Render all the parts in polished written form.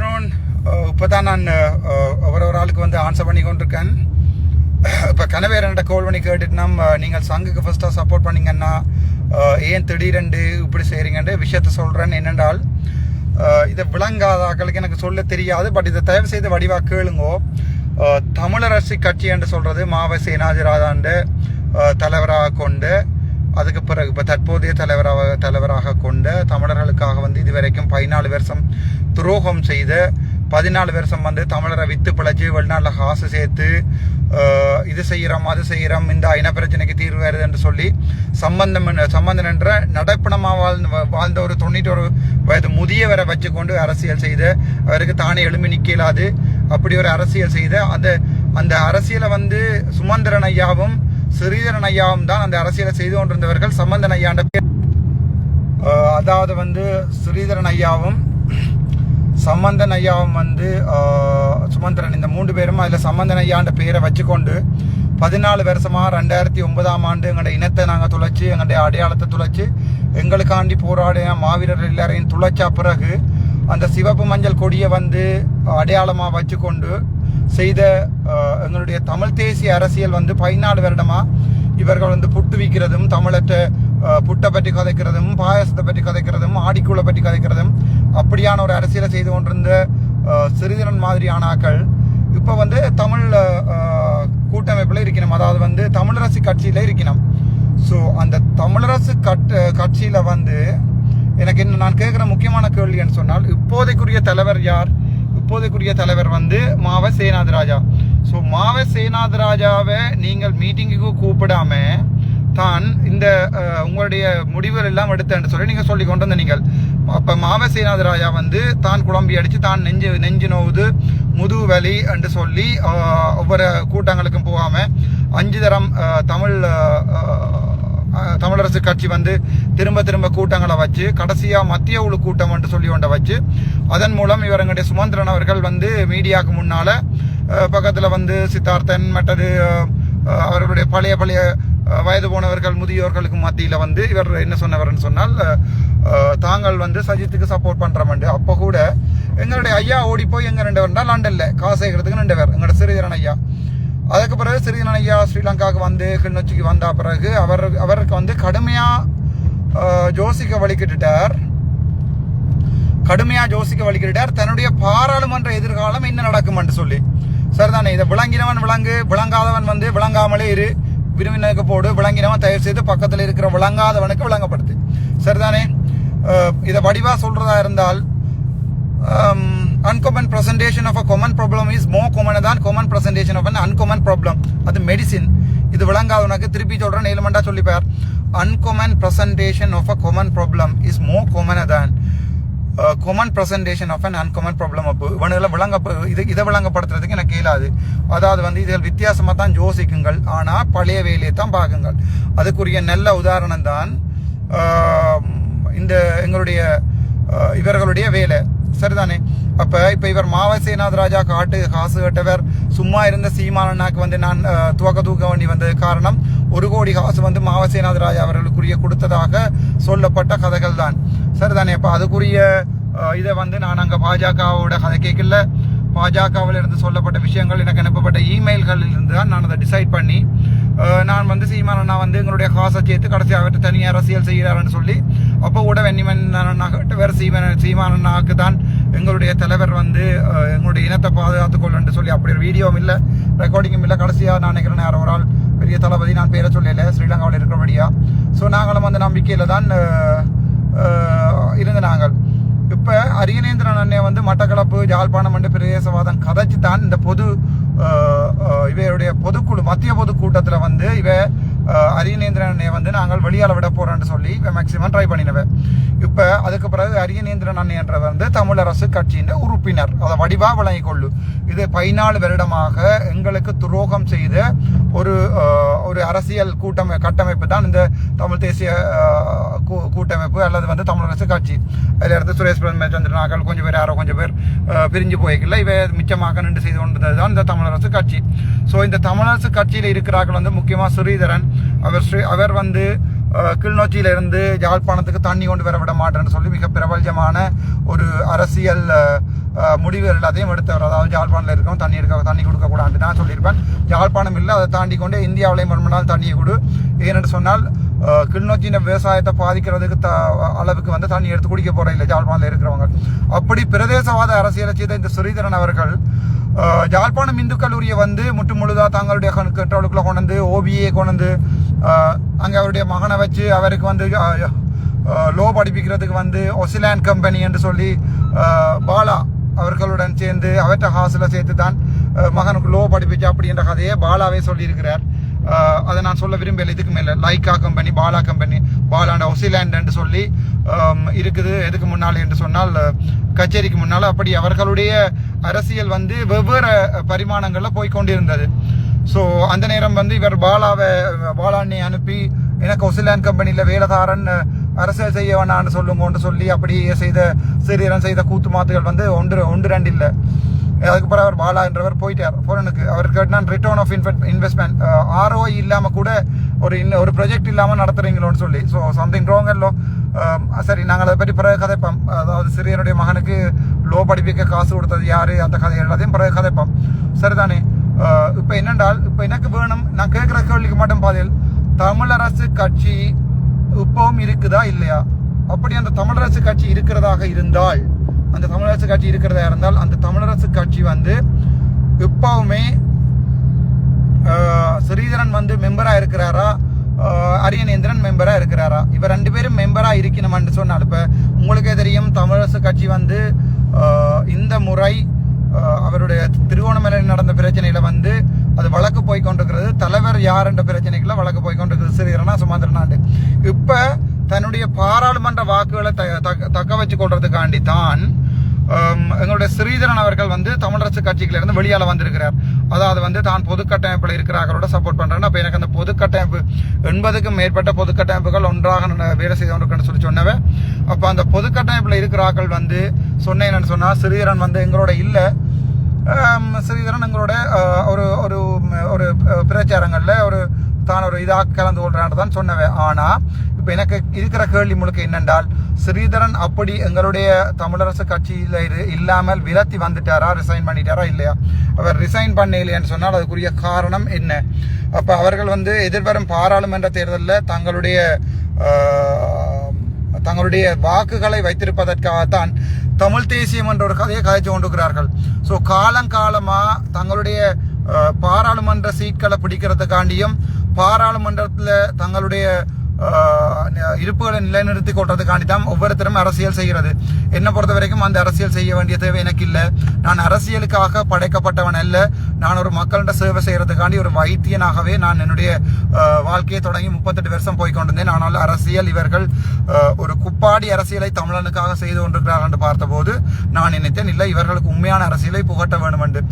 Afternoon. இப்போ தான் நான் ஒரு ஆளுக்கு வந்து ஆன்சர் பண்ணி கொண்டிருக்கேன். இப்போ கனவே ரெண்ட கால் பண்ணி கேட்டுட்டு நீங்கள் சங்குக்கு ஃபஸ்ட்டாக சப்போர்ட் பண்ணிங்கன்னா ஏன் திடீரெண்டு இப்படி செய்கிறீங்கன்ற விஷயத்த சொல்கிறேன். என்னென்றால் இதை விளங்காதாக்களுக்கு எனக்கு சொல்ல தெரியாது. பட் இதை தயவு செய்து வடிவாக கேளுங்கோ. தமிழரசு கட்சி என்று சொல்கிறது மாவ சேனாதிராஜாண்ட தலைவராக கொண்டு, அதுக்கு பிறகு இப்போ தற்போதைய தலைவராக கொண்ட தமிழர்களுக்காக வந்து இதுவரைக்கும் 14 வருஷம் துரோகம் செய்த, 14 வருஷம் வந்து தமிழரை வித்து பிழைச்சி வெளிநாட்டில் காசு சேர்த்து இது செய்கிறோம் அது செய்கிறோம், இந்த இனப்பிரச்சனைக்கு தீர்வு வருது என்று சொல்லி சம்பந்தம் என்ற நடப்பினமாக வாழ்ந்த ஒரு 91 வயது முதியவரை வச்சு கொண்டு அரசியல் செய்த, அவருக்கு தானே எழுமி நிற்கலாது அப்படி ஒரு அரசியல் செய்த அந்த அரசியலை வந்து சுமந்திரன் ஐயாவும் ஸ்ரீதரன் ஐயாவும் தான் அந்த அரசியலை செய்து கொண்டிருந்தவர்கள். சம்பந்தன் ஐயாண்ட பேர், அதாவது வந்து ஸ்ரீதரன் ஐயாவும் சம்பந்தன் ஐயாவும் வந்து சுமந்திரன், இந்த 3 பேரும் அதில் சம்பந்தன் ஐயாண்ட பேரை வச்சுக்கொண்டு 14 வருஷமாக 2009ஆம் ஆண்டு எங்களுடைய இனத்தை நாங்கள் துளைச்சி, எங்களுடைய அடையாளத்தை துளைச்சி, எங்களுக்காண்டி போராடிய மாவீரர் எல்லாரையும் துளைச்சா பிறகு அந்த சிவப்பு மஞ்சள் கொடியை வந்து அடையாளமாக வச்சுக்கொண்டு செய்த எங்களுடைய தமிழ் தேசிய அரசியல் வந்து 14 வருடமாக இவர்கள் வந்து புட்டு விற்கிறதும், தமிழற்ற புட்டை பற்றி கதைக்கிறதும், பாயசத்தை பற்றி கதைக்கிறதும், ஆடிக்கூளை பற்றி கதைக்கிறதும், அப்படியான ஒரு அரசியலை செய்து கொண்டிருந்த சிறிதரன் மாதிரியான ஆக்கள் இப்போ வந்து தமிழ் கூட்டமைப்பில் இருக்கணும். அதாவது வந்து தமிழரசு கட்சியில் இருக்கணும். ஸோ அந்த தமிழரசு கட்சியில் வந்து எனக்கு என்ன நான் கேட்குற முக்கியமான கேள்வின்னு சொன்னால், இப்போதைக்குரிய தலைவர் யார்? இப்போதைக்குரிய தலைவர் வந்து மாவ சேனாதிராஜா. ஸோ மாவ சேனாதிராஜாவை நீங்கள் மீட்டிங்குக்கு கூப்பிடாம தான் இந்த உங்களுடைய முடிவுகள் எல்லாம் எடுத்தேன்னு சொல்லி நீங்கள் சொல்லி கொண்டு வந்த நீங்கள். அப்போ மாவ சேனாதிராஜா வந்து தான் குழம்பி அடித்து தான் நெஞ்சு நோவுது, முதுகு வலி என்று சொல்லி ஒவ்வொரு கூட்டங்களுக்கும் போகாமல் 5 தரம் தமிழரசு கட்சி வந்து திரும்ப கூட்டங்களை வச்சு கடைசியாக மத்திய குழு கூட்டம் என்று சொல்லி கொண்ட வச்சு, அதன் மூலம் இவருடைய சுமந்திரன் அவர்கள் வந்து மீடியாவுக்கு முன்னால் பக்கத்தில் வந்து சித்தார்த்தன் மற்றது அவர்களுடைய பழைய வயது போனவர்கள் முதியோர்களுக்கு மத்தியில் வந்து இவர் என்ன சொன்னவர்னு சொன்னால், தாங்கள் வந்து சஜித்துக்கு சப்போர்ட் பண்ணுறோம்ண்டு. அப்போ கூட எங்களுடைய ஐயா ஓடி போய் எங்கே 2 பேர்னா லண்டனில் காசு சேர்க்கறதுக்கு 2 பேர் எங்களோட சிறிதரன் ஐயா. அதுக்கு பிறகு சிறிதரன் ஐயா ஸ்ரீலங்காவுக்கு வந்து கிளிநொச்சிக்கு வந்த பிறகு அவருக்கு வந்து கடுமையாக யோசிக்க வலிக்கிட்டார். தன்னுடைய பாராளுமன்ற எதிர்காலம் என்ன நடக்கும் என்று சொல்லி. சரிதானே, இதை விளங்கினவன் விளங்கு, விளங்காதவன் வந்து விளங்காமலே இரு, விரும்பினருக்கு போடு, விளங்கினவன் தயவு செய்து பக்கத்தில் இருக்கிற விளங்காதவனுக்கு விளங்கப்படுத்து. சரிதானே, இதை வடிவா சொல்றதா இருந்தால் uncommon presentation of a common problem is more common than common presentation of an uncommon problem. அது மெடிசின். இது விளங்காதவனுக்கு திருப்பி சொல்றேன், எலிமெண்டா சொல்லிப்பார். uncommon presentation of a common problem is more common than common presentation of an uncommon problem. அப்போ இதை விளங்கப்படுத்துறதுக்கு எனக்கு இயலாது. அதாவது வந்து இதில் வித்தியாசமாக தான் யோசிக்குங்கள், ஆனால் பழைய வேலையை தான் பார்க்குங்கள். அதுக்குரிய நல்ல உதாரணம் தான் இந்த எங்களுடைய இவர்களுடைய வேலை. சரிதானே, அப்போ இப்போ இவர் மாவ சேனாதிராஜா காசு கட்டவர். சும்மா இருந்த சீமானண்ணாக்கு வந்து நான் தூக்க வேண்டி வந்தது காரணம் 1 கோடி காசு வந்து மாவ சேனாதிராஜா அவர்களுக்குரிய கொடுத்ததாக சொல்லப்பட்ட கதைகள் தான். சரிதானே, அப்போ அதுக்குரிய இதை வந்து நான் அங்கே பாஜகவோட கதை கேட்கல. பாஜகவில் இருந்து சொல்லப்பட்ட விஷயங்கள் எனக்கு அனுப்பப்பட்ட இமெயில்களில் இருந்து தான் நான் அதை டிசைட் பண்ணி நான் வந்து சீமானண்ணா வந்து எங்களுடைய காசை சேர்த்து கடைசி அவர்கிட்ட தனியாக அரசியல் செய்கிறாருன்னு சொல்லி, அப்போ கூட வெண்ணிமன் அண்ணாக்கிட்ட வேறு சீமானண்ணாவுக்கு தான் எங்களுடைய தலைவர் வந்து எங்களுடைய இனத்தை பாதுகாத்துக்கொள்ளுன்னு சொல்லி அப்படி ஒரு வீடியோவும் இல்லை, ரெக்கார்டிங்கும் இல்லை. கடைசியாக நான் நினைக்கிறேன் யாரோ ஒரு ஆள் பெரிய தளபதி, நான் பேரை சொல்லலை, ஸ்ரீலங்காவில் இருக்கிறபடியா. ஸோ நாங்களும் அந்த நம்பிக்கையில் தான் இருந்த நாங்கள். இப்போ அரியநேந்திரன் அண்ணே வந்து மட்டக்களப்பு யாழ்ப்பாணம் என்று பிரதேசவாதம் கதைச்சு தான் இந்த இவையுடைய பொதுக்குழு மத்திய பொதுக்கூட்டத்தில் வந்து அரியநேந்திரன் அண்ணையை வந்து நாங்கள் வெளியால் விட போறோம்னு சொல்லி மேக்சிமம் ட்ரை பண்ணினவன். இப்போ அதுக்கு பிறகு அரியநேந்திரன் அண்ணன் என்ற வந்து தமிழரசு கட்சியின் உறுப்பினர், அதை வடிவா விளங்கி கொள்ளு. இது 14 வருடமாக எங்களுக்கு துரோகம் செய்த ஒரு அரசியல் கட்டமைப்பு தான் இந்த தமிழ் தேசிய கூட்டமைப்பு அல்லது வந்து தமிழரசு கட்சி. அதில் இருந்து சுரேஷ் பிரமச்சந்திரனாக்கள் கொஞ்சம் பேர் யாரோ கொஞ்சம் பேர் பிரிஞ்சு போய்க்கல, மிச்சமாக நின்று செய்து கொண்டது தான் இந்த தமிழரசு கட்சி. ஸோ இந்த தமிழரசு கட்சியில் இருக்கிறார்கள் வந்து முக்கியமாக ஸ்ரீதரன். அவர் வந்து கிளிநொச்சியிலிருந்து யாழ்ப்பாணத்துக்கு தண்ணி கொண்டு வர விட மாட்டேன்னு சொல்லி மிக பிரபலமான ஒரு அரசியல் முடிவுகள் எல்லாத்தையும் எடுத்தவர். அதாவது யாழ்ப்பாணத்தில் இருக்கவும் தண்ணி கொடுக்கக்கூடாது நான் சொல்லியிருப்பேன். யாழ்ப்பாணம் இல்லை, அதை தாண்டி கொண்டு இந்தியாவிலையும் மறுமணால் தண்ணியை கொடு. ஏனென்று சொன்னால் கிளிநொச்சியின் விவசாயத்தை பாதிக்கிறதுக்கு அளவுக்கு வந்து தண்ணி எடுத்து குடிக்க போற இல்லை யாழ்ப்பாணத்தில் இருக்கிறவங்க. அப்படி பிரதேசவாத அரசியலை செய்த இந்த ஸ்ரீதரன் அவர்கள் யாழ்ப்பாணம் இந்து கல்லூரியை வந்து முழுதா தங்களுடைய கண்ட்ரோலுக்குள்ள கொண்டு வந்து ஓபிஏ கொண்டு வந்து அங்கே அவருடைய மகனை வச்சு அவருக்கு வந்து லோ படிப்பிக்கிறதுக்கு வந்து ஒசிலாண்ட் கம்பெனி என்று சொல்லி பாலா அவர்களுடன் சேர்ந்து அவற்றை ஹாஸ்டலில் சேர்த்து தான் மகனுக்கு லோ படிப்பிச்சு அப்படின்ற கதையை பாலாவே சொல்லியிருக்கிறார். அதை நான் சொல்ல விரும்பல. இதுக்கு மேலே லைக்கா கம்பெனி, பாலா கம்பெனி, பாலாண்ட ஒசிலாண்ட் என்று சொல்லி இருக்குது. எதுக்கு முன்னால் என்று சொன்னால் கச்சேரிக்கு முன்னால். அப்படி அவர்களுடைய அரசியல் வந்து வெவ்வேறு பரிமாணங்களில் போய்கொண்டிருந்தது. ஸோ அந்த நேரம் வந்து இவர் பாலாண்ணை அனுப்பி எனக்கு ஒசிலாண்ட் கம்பெனியில் வேலைதாரன் அரசியல் செய்ய வேணான்னு சொல்லுங்கன்னு சொல்லி அப்படியே சிறியரன் செய்த கூத்து மாத்துகள் வந்து ஒன்று ரெண்டு இல்லை. அதுக்கப்புறம் அவர் பாலா என்றவர் போயிட்டார் ஃபோரனுக்கு. அவர் கேட்டான் ரிட்டர்ன் ஆஃப் இன்வெஸ்ட்மெண்ட் ROI இல்லாமல் கூட ஒரு ப்ராஜெக்ட் இல்லாமல் நடத்துறீங்களோன்னு சொல்லி. ஸோ சம்திங் ராங் இல்லோ. சரி, நாங்கள் அதை பற்றி பிறகு கதைப்போம். அதாவது சிறியனுடைய மகனுக்கு லோ படிப்பிக்க காசு கொடுத்தது யாரு, அந்த கதை எல்லாத்தையும் பிறகு கதைப்போம். சரிதானே? இப்போ என்னென்றால், இப்போ எனக்கு வேணும், நான் கேட்குற கேள்விக்கு மட்டும் பாதில் தமிழரசு கட்சி இப்பவும் இருக்குதா இல்லையா? அப்படி அந்த தமிழரசு கட்சி இருக்கிறதா இருந்தால் அந்த தமிழரசு கட்சி வந்து இப்பவுமே ஸ்ரீதரன் வந்து மெம்பரா இருக்கிறாரா, அரியநேந்திரன் மெம்பரா இருக்கிறாரா? இவ ரெண்டு பேரும் மெம்பரா இருக்கணும்னு சொன்னால், இப்ப உங்களுக்கே தெரியும் தமிழரசு கட்சி வந்து இந்த முறை அவருடைய திருவோணமலையில் நடந்த பிரச்சனையில வந்து அது வழக்கு போய்கொண்டிருக்கிறது. தலைவர் யார் என்ற பிரச்சனைக்குள்ள வழக்கு போய்கொண்டிருக்கிறது. ஸ்ரீதரனா சுமந்திரனாண்டு இப்ப தன்னுடைய பாராளுமன்ற வாக்குகளை தக்க வச்சு கொள்றதுக்காண்டி தான் எங்களுடைய ஸ்ரீதரன் அவர்கள் வந்து தமிழரசு கட்சிகளிலிருந்து வெளியால வந்திருக்கிறார். அதாவது வந்து தான் பொதுக்கட்டமைப்பில் இருக்கிறார்களோட சப்போர்ட் பண்றேன். அப்ப எனக்கு அந்த பொதுக்கட்டமைப்பு 80க்கும் மேற்பட்ட பொதுக்கட்டமைப்புகள் ஒன்றாக வேலை செய்து கொண்டிருக்கேன்னு சொல்லி சொன்னவ. அப்ப அந்த பொதுக்கட்டமைப்பில் இருக்கிறார்கள் வந்து சொன்னேன்னு சொன்னா ஸ்ரீதரன் வந்து எங்களோட இல்லை. ஸ்ரீதரன் எங்களோட ஒரு ஒரு ஒரு பிரச்சாரங்கள்ல தான் ஒரு இதாக கலந்து கொள்றான்னு தான் சொன்னவ. ஆனா இப்ப எனக்கு இருக்கிற கேள்வி முழுக்க என்னென்றால், ஸ்ரீதரன் அப்படி எங்களுடைய தமிழரசு கட்சியில இல்லாமல் விலத்தி வந்துட்டாரா, ரிசைன் பண்ணிட்டாரா இல்லையா? அவர் ரிசைன் பண்ணலைன்னு சொன்னால் அதுக்குரிய காரணம் என்ன? அப்ப அவர்கள் வந்து எதிர்வரும் பாராளுமன்ற தேர்தலில் தங்களுடைய வாக்குகளை வைத்திருப்பதற்காகத்தான் தமிழ் தேசியம் என்ற ஒரு கதையை கதைச்சு கொண்டிருக்கிறார்கள். ஸோ காலங்காலமா தங்களுடைய பாராளுமன்ற சீட்களை பிடிக்கிறதுக்காண்டியும் பாராளுமன்றத்தில் தங்களுடைய இருப்புகளை நிலைநிறுத்திக் கொள்றதுக்காண்டி தான் ஒவ்வொருத்தரும் அரசியல் செய்கிறது. என்னை பொறுத்த வரைக்கும் அந்த அரசியல் செய்ய வேண்டிய தேவை எனக்கு இல்லை. நான் அரசியலுக்காக படைக்கப்பட்டவன் அல்ல. நான் ஒரு மக்கள்கிட்ட சேவை செய்யறதுக்காண்டி ஒரு வைத்தியனாகவே நான் என்னுடைய வாழ்க்கையை தொடங்கி 38 வருஷம் போய்கொண்டிருந்தேன். ஆனால் அரசியல் இவர்கள் ஒரு குப்பாடி அரசியலை தமிழனுக்காக செய்து கொண்டிருக்கிறார்கள் என்று பார்த்தபோது நான் நினைத்தேன், இல்லை, இவர்களுக்கு உண்மையான அரசியலை புகட்ட வேண்டும் என்று.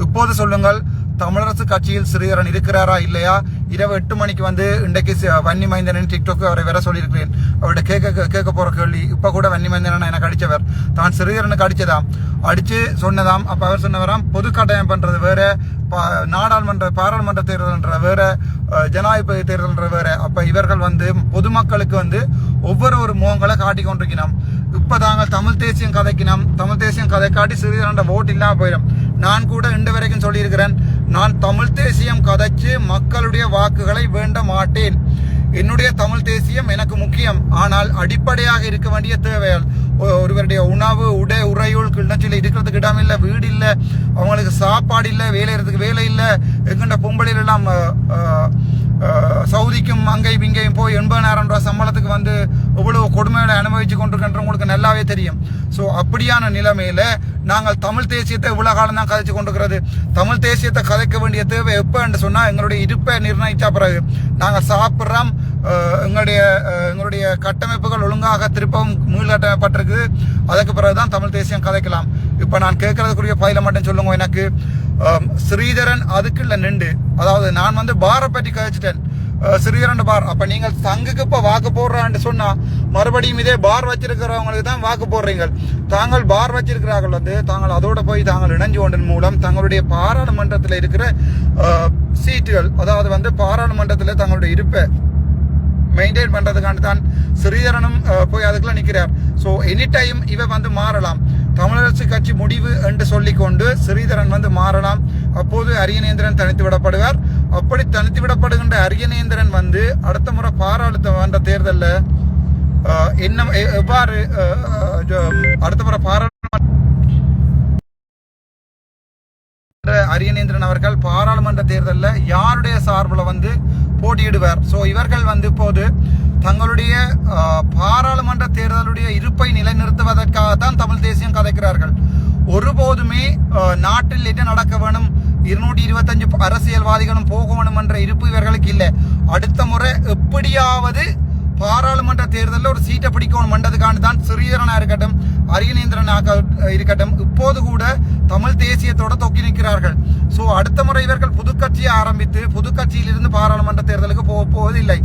இப்போது சொல்லுங்கள், தமிழரசு கட்சியில் ஸ்ரீதரன் இருக்கிறாரா இல்லையா? இரவு 8 மணிக்கு வந்து இன்றைக்கு வன்னி மைந்தனின் டிக்டாக் அவரை வேற சொல்லியிருக்கிறேன். அவருடைய கேட்க போற கேள்வி, இப்ப கூட வன்னி மைந்தன எனக்கு அடிச்சவர் தான் ஸ்ரீதரனுக்கு அடிச்சதாம், அடிச்சு சொன்னதாம். அப்ப அவர் சொன்னவராம் பொது கட்டாயம் பண்றது வேற, பாராளுமன்ற தேர்தல்ன்ற வேற, ஜனாதிபதி தேர்தல்ன்ற வேற. அப்ப இவர்கள் வந்து பொதுமக்களுக்கு வந்து ஒவ்வொரு முகங்களை காட்டி கொண்டிருக்கணும். இப்ப தாங்கள் தமிழ் தேசியம் கதைக்கணும், தமிழ் தேசியம் கதை காட்டி ஸ்ரீதரன் ஓட்டு இல்லாம போயிடும். நான் கூட இன்று வரைக்கும் சொல்லியிருக்கிறேன், நான் தமிழ் தேசியம் கதைச்சு மக்களுடைய வாக்குகளை வேண்ட மாட்டேன். என்னுடைய தமிழ் தேசியம் எனக்கு முக்கியம். ஆனால் அடிப்படையாக இருக்க வேண்டிய தேவையால் ஒருவருடைய உணவு, உறையுள், கிணற்றில் இருக்கிறதுக்கு இடம் இல்லை, வீடு இல்லை, அவங்களுக்கு சாப்பாடு இல்லை, வேலை இல்லை. எங்கண்ட பொம்பளையில் எல்லாம் சவுதிக்கும் அங்கேயும் இங்கேயும் போய் 80,000 ரூபாய் சம்பளத்துக்கு வந்து எவ்வளவு கொடுமைகளை அனுபவிச்சு கொண்டிருக்கின்ற உங்களுக்கு நல்லாவே தெரியும். ஸோ அப்படியான நிலைமையில நாங்கள் தமிழ் தேசியத்தை இவ்வளவு காலம் தான் கதைச்சு கொண்டிருக்கிறது. தமிழ் தேசியத்தை கதைக்க வேண்டிய தேவை எப்ப என்று சொன்னா எங்களுடைய இருப்பை நிர்ணயிச்சா பிறகு நாங்கள் சாப்பிட்றோம், எங்களுடைய கட்டமைப்புகள் ஒழுங்காக திருப்பவும் மீள்கட்டமைப்பட்டிருக்கு, அதுக்கு பிறகுதான் தமிழ் தேசியம் கதைக்கலாம். இப்ப நான் கேட்கறதுக்குரிய பயில மட்டும் சொல்லுங்க. எனக்கு ஸ்ரீதரன் அதுக்குள்ள நின்று, அதாவது நான் வந்து பாரை பற்றி கதைச்சிட்டேன், ஸ்ரீதரன் பார். அப்ப நீங்கள் சங்குக்கு இப்ப வாக்கு போடுறான்னு சொன்னா மறுபடியும் இதே பார் வச்சிருக்கிறவங்களுக்கு தான் வாக்கு போடுறீங்க. தாங்கள் பார் வச்சிருக்கிறார்கள் வந்து தாங்கள் அதோட போய் தாங்கள் இணைஞ்சு கொண்டதன் மூலம் தங்களுடைய பாராளுமன்றத்தில் இருக்கிற சீட்டுகள், அதாவது வந்து பாராளுமன்றத்தில் தங்களுடைய இருப்பை மெயின்டைன் பண்றதுக்காண்டி தான் ஸ்ரீதரனும் போய் அதுக்குள்ள நிற்கிறார். ஸோ எனி டைம் இவ வந்து மாறலாம். தமிழரசு கட்சி முடிவு என்று சொல்லிக்கொண்டு ஸ்ரீதரன் வந்து மாறலாம். அப்போது அரியநேந்திரன் தனித்து விடப்படுவார். அப்படி தனித்து விடப்படுகின்ற அரியநேந்திரன் வந்து அடுத்த முறை பாராளுமன்ற தேர்தலில் எவ்வாறு அடுத்த முறை அரியநேந்திரன் அவர்கள் பாராளுமன்ற தேர்தலில் யாருடைய சார்பில் வந்து போட்டியிடுவார். ஸோ இவர்கள் வந்து இப்போது தங்களுடைய பாராளுமன்ற தேர்தலுடைய இருப்பை நிலைநிறுத்துவதற்காகத்தான் தமிழ் தேசியம் கதைக்கிறார்கள். ஒருபோதுமே நாட்டில் என்ன நடக்க வேணும், 225 அரசியல்வாதிகளும் போக வேணும் என்ற இருப்பு இவர்களுக்கு இல்லை. அடுத்த முறை எப்படியாவது பாராளுமன்ற தேர்தலில் ஒரு சீட்டை பிடிக்கணும் என்றதுக்காண்டு தான் ஸ்ரீதரனா இருக்கட்டும், அரியநேந்திரனாக இருக்கட்டும், இப்போது கூட தமிழ் தேசியத்தோட தொக்கி நிற்கிறார்கள். ஸோ அடுத்த முறை இவர்கள் புதுக்கட்சியை ஆரம்பித்து புதுக்கட்சியிலிருந்து பாராளுமன்ற தேர்தலுக்கு போவதில்லை.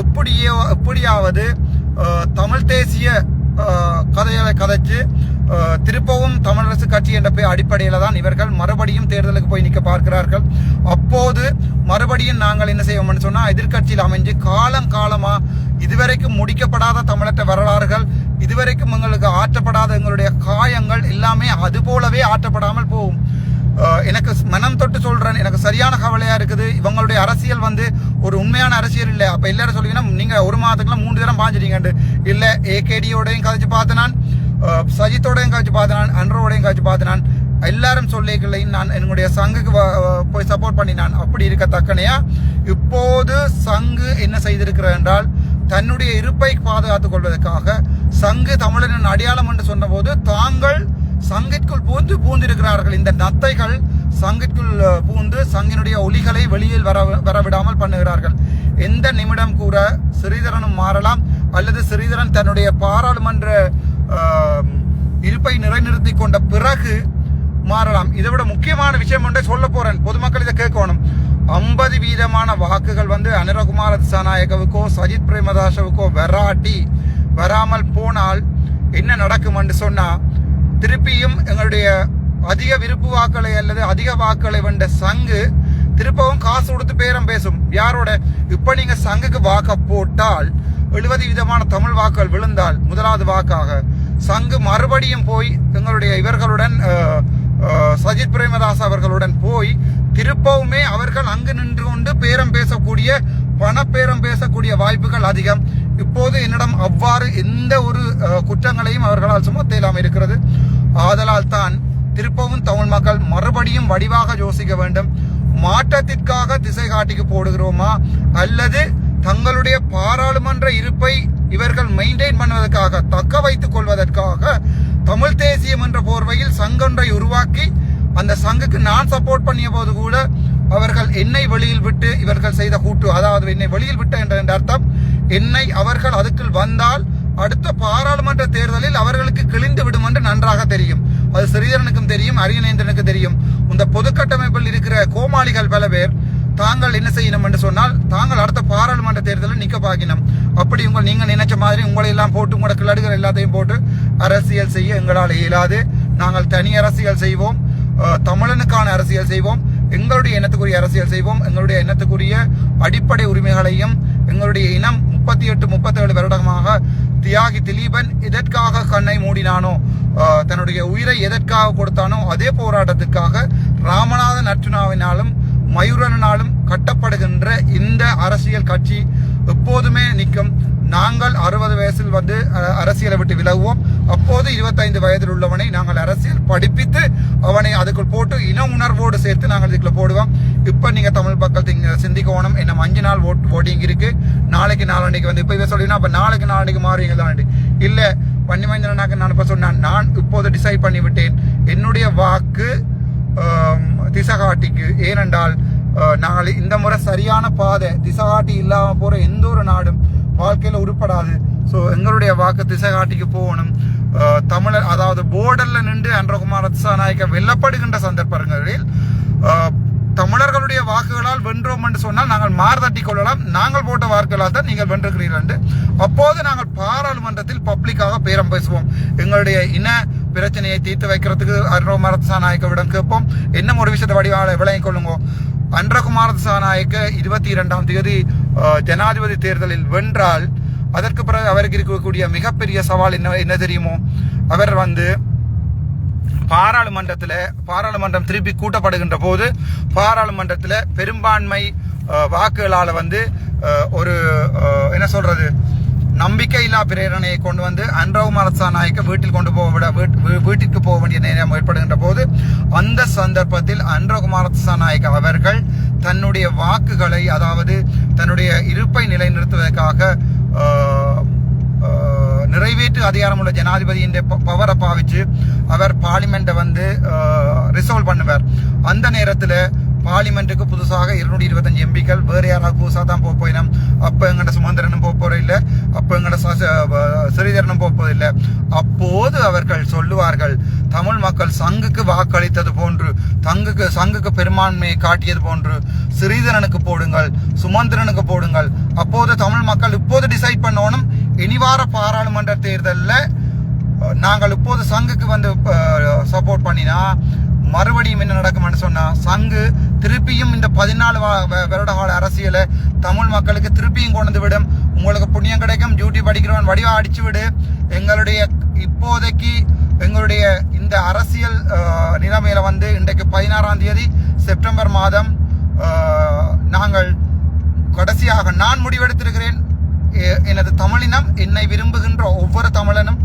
எப்படியாவது தமிழ் தேசிய கதைகளை கதைச்சு திருப்பவும் தமிழரசு கட்சி என்ற அடிப்படையில் தான் இவர்கள் மறுபடியும் தேர்தலுக்கு போய் நிற்க பார்க்கிறார்கள். அப்போது மறுபடியும் நாங்கள் என்ன செய்வோம்னு சொன்னால், எதிர்கட்சியில் அமைஞ்சு காலமா இதுவரைக்கும் முடிக்கப்படாத தமிழற்ற வரலாறுகள், இதுவரைக்கும் எங்களுக்கு ஆற்றப்படாத எங்களுடைய காயங்கள் எல்லாமே அது போலவே ஆற்றப்படாமல் போகும். எனக்கு மனம் தொட்டு சொல்றேன், எனக்கு சரியான கவலையா இருக்குது. இவங்களுடைய அரசியல் வந்து ஒரு உண்மையான அரசியல் இல்லை. அப்ப எல்லாரும் சொல்லுவீங்கன்னா, நீங்க ஒரு மாதத்துக்குள்ள 3 தரம் பாஞ்சிட்டீங்க. இல்ல ஏகேடியோடையும் கதைச்சு பார்த்து நான், சஜித்தோடையும் கதைச்சு பார்த்து நான், அன்ரோடையும் கதைச்சு பார்த்து நான், எல்லாரும் சொல்லிக்கலையும் நான் என்னுடைய சங்குக்கு போய் சப்போர்ட் பண்ணினான். அப்படி இருக்கத்தக்கனையா இப்போது சங்கு என்ன செய்திருக்கிறார் என்றால், தன்னுடைய இருப்பை பாதுகாத்துக் கொள்வதற்காக சங்கு தமிழரின் அடையாளம் என்று சொன்ன போது தாங்கள் சங்கிற்குள் பூந்திருக்கிறார்கள். இந்த நத்தைகள் சங்கிற்குள் பூந்து சங்கினுடைய ஒலிகளை வெளியில் வரவிடாமல் பண்ணுகிறார்கள். எந்த நிமிடம் கூட ஸ்ரீதரனும் மாறலாம், அல்லது ஸ்ரீதரன் தன்னுடைய பாராளுமன்ற இருப்பை நிலைநிறுத்தி கொண்ட பிறகு மாறலாம். இதை விட முக்கியமான விஷயம் ஒன்றை சொல்ல போறேன், பொதுமக்கள் இதை கேட்கணும். 50% வாக்குகள் வந்து அனுரகுமார திசாநாயகவுக்கோ சஜித் பிரேமதாசவுக்கோ வராமல் போனால் என்ன நடக்கும் என்று சொன்னா, திருப்பியும் எங்களுடைய அதிக விருப்பு வாக்களை அல்லது அதிக வாக்களை வென்ற சங்கு திருப்பவும் காசு கொடுத்து பேரம் பேசும். யாரோட? இப்ப நீங்க சங்குக்கு வாக்க போட்டால் 70% தமிழ் வாக்குகள் விழுந்தால் முதலாவது வாக்காக சங்கு மறுபடியும் போய் எங்களுடைய இவர்களுடன் சஜித் பிரேமதாஸ் அவர்களுடன் போய் திருப்பவுமே அவர்கள் அங்கு நின்று கொண்டு பேரம் பேசக்கூடிய பணப்பேரம் பேசக்கூடிய வாய்ப்புகள் அதிகம். இப்போது என்னிடம் அவ்வாறு எந்த ஒரு குற்றங்களையும் அவர்களால் சுமத்த இல்லாமல் இருக்கிறது. ஆதலால் தான் திருப்பவும் தமிழ் மக்கள் மறுபடியும் வடிவாக யோசிக்க வேண்டும். மாற்றத்திற்காக திசை காட்டிக்கு போடுகிறோமா, அல்லது தங்களுடைய பாராளுமன்ற இருப்பை இவர்கள் மெயின்டைன் பண்ணுவதற்காக, தக்க வைத்துக் கொள்வதற்காக தமிழ் தேசியம் என்ற போர்வையில் சங்கொன்றை உருவாக்கி, அந்த சங்குக்கு நான் சப்போர்ட் பண்ணிய போது கூட அவர்கள் என்னை வெளியில் விட்டு இவர்கள் செய்த கூட்டு, அதாவது என்னை வெளியில் விட்ட என்ற அர்த்தம், என்னை அவர்கள் அதுக்குள் வந்தால் அடுத்த பாராளுமன்ற தேர்தலில் அவர்களுக்கு கிழிந்து விடும் என்று நன்றாக தெரியும். அது ஸ்ரீதரனுக்கும் தெரியும், அரியநேந்திரனுக்கு தெரியும். இந்த பொது கட்டமைப்பில் இருக்கிற கோமாளிகள் பல பேர் தாங்கள் என்ன செய்யணும் என்று சொன்னால், தாங்கள் அடுத்த பாராளுமன்ற தேர்தலில் நிக்க பாக்கினோம். அப்படி நீங்க நினைச்ச மாதிரி உங்களை எல்லாம் போட்டு உங்களோட கிளடுகள் எல்லாத்தையும் போட்டு அரசியல் செய்ய எங்களால் இயலாது. நாங்கள் தனி அரசியல் செய்வோம், தமிழனுக்கான அரசியல் செய்வோம், எங்களுடைய எண்ணத்துக்குரிய அரசியல் செய்வோம். எங்களுடைய எண்ணத்துக்குரிய அடிப்படை உரிமைகளையும், எங்களுடைய இனம் 38-37 வருடமாக தியாகி திலீபன் எதற்காக கண்ணை மூடினானோ, தன்னுடைய உயிரை எதற்காக கொடுத்தானோ, அதே போராட்டத்திற்காக ராமநாதன் அர்ச்சுனாவினாலும் மயூரனாலும் கட்டப்படுகின்ற இந்த அரசியல் கட்சி எப்போதுமே நிற்கும். நாங்கள் 60 வயசில் வந்து அரசியலை விட்டு விலகுவோம். அப்போது 25 வயதில் உள்ளவனை நாங்கள் அரசியல் படிப்பித்து அவனை அதுக்குள் போட்டு இன உணர்வோடு சேர்த்து நாங்கள் இதுக்குள்ள போடுவோம். இப்ப நீங்க தமிழ் மக்கள் சிந்திக்கணும். என்ன 5 நாள் ஓட்டிங் இருக்கு, நாளைக்கு நாளன்னைக்கு வந்து இப்ப சொல்லினா அப்ப நாளைக்கு நாளைக்கு மாறுவீங்க தான் இல்ல. பன்னிமஞ்சனாக்கு நான் இப்ப சொன்னேன், நான் இப்போது டிசைட் பண்ணி விட்டேன் என்னுடைய வாக்கு திசகாட்டிக்கு. ஏனென்றால் நாங்கள் இந்த முறை சரியான பாதை, திசகாட்டி இல்லாம போற எந்த ஒரு நாடும் வாழ்க்கையில உருப்படாது. ஸோ எங்களுடைய வாக்கு திசைகாட்டிக்கு போகணும். தமிழர், அதாவது போர்டர்ல நின்று அனுரகுமார திசாநாயக்க வெல்லப்படுகின்ற சந்தர்ப்பங்களில் தமிழர்களுடைய வாக்குகளால் வென்றோம் என்று சொன்னால் நாங்கள் மார்தட்டி கொள்ளலாம். நாங்கள் போட்ட வாக்குகளால் தான் நீங்கள் வென்றுகிறீர்கள் என்று அப்போது நாங்கள் பாராளுமன்றத்தில் பப்ளிக்காக பேரம் பேசுவோம். எங்களுடைய இன பிரச்சனையை தீர்த்து வைக்கிறதுக்கு அனுரகுமார திசாநாயக்கவிடம் கேட்போம். என்ன ஒரு விஷயத்தை வடிவாக விளங்கிக் கொள்ளுங்க. அனுரகுமார திசாநாயக்க 22ஆம் தேதி ஜனாதிபதி தேர்தலில் வென்றால் அதற்கு பிறகு அவருக்கு இருக்கக்கூடிய மிகப்பெரிய சவால் என்ன தெரியுமோ, அவர் வந்து பாராளுமன்றம் திருப்பி கூட்டப்படுகின்ற போது பாராளுமன்றத்தில் பெரும்பான்மை வாக்குகளால் வந்து ஒரு என்ன சொல்றது நம்பிக்கையில்லா பிரேரணையை கொண்டு வந்து அன்ரகுமார திசாநாயக்க வீட்டிற்கு போக வேண்டிய நேரம் ஏற்படுகின்ற போது அந்த சந்தர்ப்பத்தில் அன்ரகுமார திசாநாயக்க அவர்கள் தன்னுடைய வாக்குகளை, அதாவது தன்னுடைய இருப்பை நிலைநிறுத்துவதற்காக நிறைவேற்று அதிகாரமுள்ள ஜனாதிபதியின் பவரை பாவிச்சு அவர் பார்லிமெண்ட்டை வந்து ரிசால்வ் பண்ணுவார். அந்த நேரத்தில் பார்லிமெண்ட்டுக்கு புதுசாக 225 எம்பிக்கள் வேறு யாராவது புதுசாக தான் போயிடும். அப்போ எங்கட சுமந்திரனும் போற இல்லை, அப்போ எங்கட ஸ்ரீதரனும் போவதில்லை. அப்போது அவர்கள் சொல்லுவார்கள், தமிழ் மக்கள் சங்குக்கு வாக்களித்தது போன்று, சங்குக்கு பெரும்பான்மையை காட்டியது போன்று ஸ்ரீதரனுக்கு போடுங்கள், சுமந்திரனுக்கு போடுங்கள். அப்போது தமிழ் மக்கள் இப்போது டிசைட் பண்ணணும், இனிவார பாராளுமன்ற தேர்தலில் நாங்கள் இப்போது சங்குக்கு வந்து சப்போர்ட் பண்ணினா மறுபடியும் என்ன நடக்கும்னு சொன்னா, சங்கு திருப்பியும் இந்த 14 வருட கால அரசியலை தமிழ் மக்களுக்கு திருப்பியும் கொண்டு விடும். உங்களுக்கு புண்ணியம் கிடைக்கும், டியூட்டி படிக்கிறவன் வடிவா அடிச்சு விடு. இப்போதைக்கு எங்களுடைய இந்த அரசியல் நிலைமையில வந்து இன்றைக்கு 16ஆம் தேதி செப்டம்பர் மாதம் நாங்கள் கடைசியாக நான் முடிவெடுத்திருக்கிறேன். எனது தமிழினம், என்னை விரும்புகின்ற ஒவ்வொரு தமிழனும்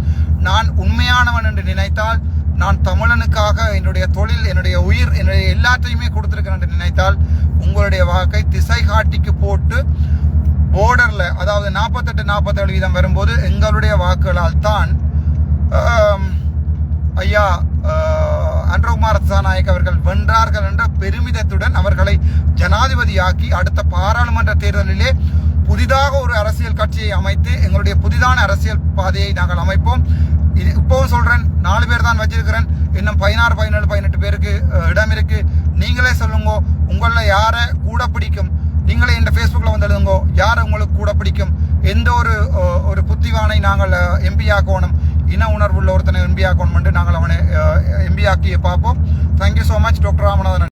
நான் உண்மையானவன் என்று நினைத்தால், நான் தமிழனுக்காக என்னுடைய தொழில், என்னுடைய உயிர், என்னுடைய எல்லாத்தையுமே கொடுத்திருக்கிறேன் என்று நினைத்தால் உங்களுடைய வாக்கை திசை காட்டிக்கு போட்டு போர்டர்ல, அதாவது 48-47% வரும்போது எங்களுடைய வாக்குகளால் தான் ஐயா அன்ரகுமார திசாநாயக்க அவர்கள் வென்றார்கள் என்ற பெருமிதத்துடன் அவர்களை ஜனாதிபதியாக்கி அடுத்த பாராளுமன்ற தேர்தலிலே புதிதாக ஒரு அரசியல் கட்சியை அமைத்து எங்களுடைய புதிதான அரசியல் பாதையை நாங்கள் அமைப்போம். இப்போவும் சொல்றேன், 4 பேர் தான் வச்சிருக்கிறேன். இன்னும் 16, 17, 18 பேருக்கு இடம் இருக்கு. நீங்களே சொல்லுங்க, உங்கள யாரை கூட பிடிக்கும். நீங்களே இந்த ஃபேஸ்புக்கில் வந்து எழுதுங்க, யாரை உங்களுக்கு கூட பிடிக்கும். எந்த ஒரு புத்திவானை நாங்கள் எம்பி ஆக்கணும், இன உணர்வுள்ள ஒருத்தனை எம்பி ஆக்கணும், நாங்கள் அவனை எம்பி ஆக்கி பார்ப்போம். Thank you so much doctor Ramanathan.